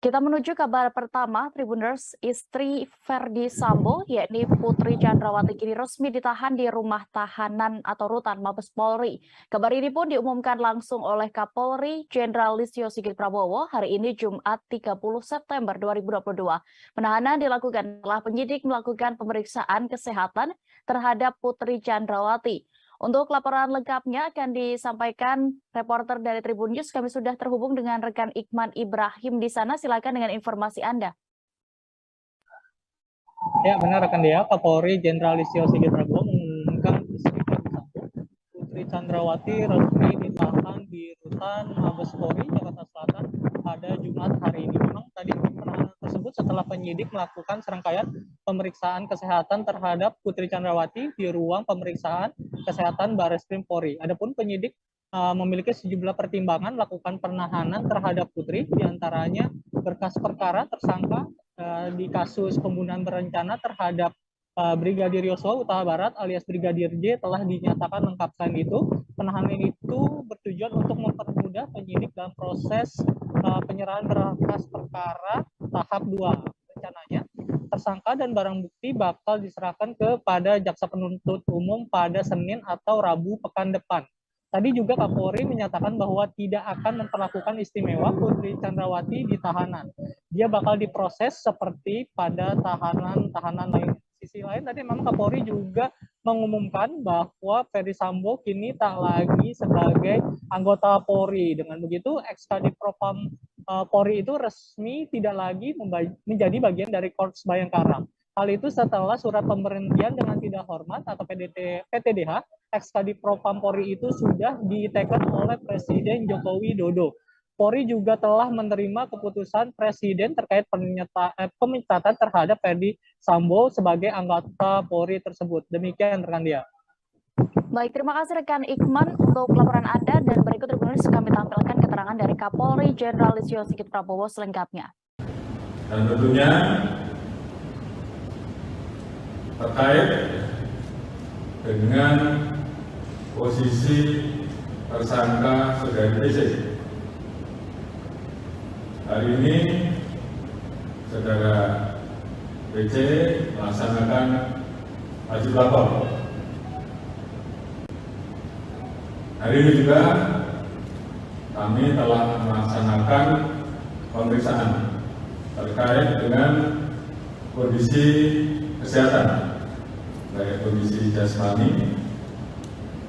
Kita menuju kabar pertama, Tribuners, istri Verdi Sambo, yakni Putri Chandrawati kini resmi ditahan di rumah tahanan atau rutan Mabes Polri. Kabar ini pun diumumkan langsung oleh Kapolri Jenderal Listio Sigit Prabowo hari ini Jumat 30 September 2022. Penahanan dilakukan setelah penyidik melakukan pemeriksaan kesehatan terhadap Putri Chandrawati. Untuk laporan lengkapnya akan disampaikan reporter dari Tribun News. Kami sudah terhubung dengan rekan Ikman Ibrahim di sana. Silakan dengan informasi Anda. Ya, benar rekan dia. Kapolri Jenderal Listio Sigit Prabowo mengumumkan Putri Chandrawati resmi ditahan di rutan Mabes Polri Jakarta Selatan pada Jumat hari ini. Memang tadi penahanan tersebut setelah penyidik melakukan serangkaian pemeriksaan kesehatan terhadap Putri Chandrawati di ruang pemeriksaan kesehatan Barreskrim Polri. Adapun penyidik memiliki sejumlah pertimbangan melakukan penahanan terhadap Putri, diantaranya berkas perkara tersangka di kasus pembunuhan berencana terhadap Brigadir Yosua Huta Barat alias Brigadir J telah dinyatakan lengkap. Selain itu, penahanan itu bertujuan untuk mempermudah penyidik dalam proses penyerahan berkas perkara tahap 2. Rencananya, tersangka dan barang bukti bakal diserahkan kepada jaksa penuntut umum pada Senin atau Rabu pekan depan. Tadi juga Kapolri menyatakan bahwa tidak akan memperlakukan istimewa Putri Chandrawati di tahanan. Dia bakal diproses seperti pada tahanan-tahanan lain. Sisi lain tadi memang Kapolri juga mengumumkan bahwa Verdi Sambo kini tak lagi sebagai anggota Polri. Dengan begitu, ex-Kadif Propam Polri itu resmi tidak lagi menjadi bagian dari Korps Bayangkara. Hal itu setelah surat pemberhentian dengan tidak hormat atau PTDH ex-Kadif Propam Polri itu sudah diteken oleh Presiden Joko Widodo. Polri juga telah menerima keputusan Presiden terkait pemecatan terhadap Verdi Sambo sebagai anggota Polri tersebut. Demikian rekan dia. Baik, terima kasih rekan Ikman untuk laporan Anda, dan berikut Tribuners kami tampilkan keterangan dari Kapolri Jenderal Listio Sigit Prabowo selengkapnya. Dan tentunya terkait dengan posisi tersangka Saudari PC. Hari ini Saudara PC melaksanakan wajib lapor. Hari ini juga kami telah melaksanakan pemeriksaan terkait dengan kondisi kesehatan, baik kondisi jasmani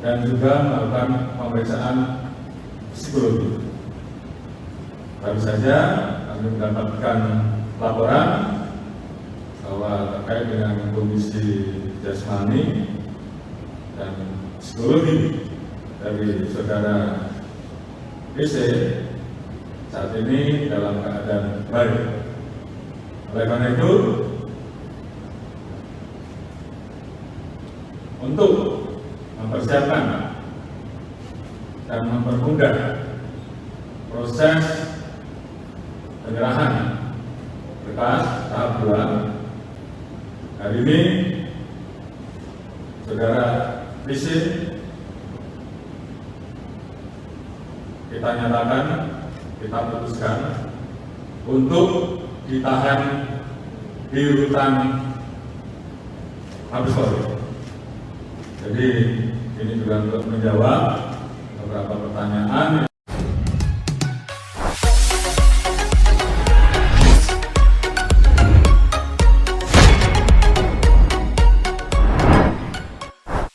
dan juga melakukan pemeriksaan psikologi. Baru saja kami mendapatkan laporan bahwa terkait dengan kondisi jasmani dan psikologi dari Saudara PC saat ini dalam keadaan baik. Oleh karena itu, untuk mempersiapkan dan mempermudah proses penyerahan berkas tahap 2, hari ini Saudara PC kita nyatakan, kita putuskan untuk ditahan di rutan Mabes Polri. Jadi ini juga untuk menjawab beberapa pertanyaan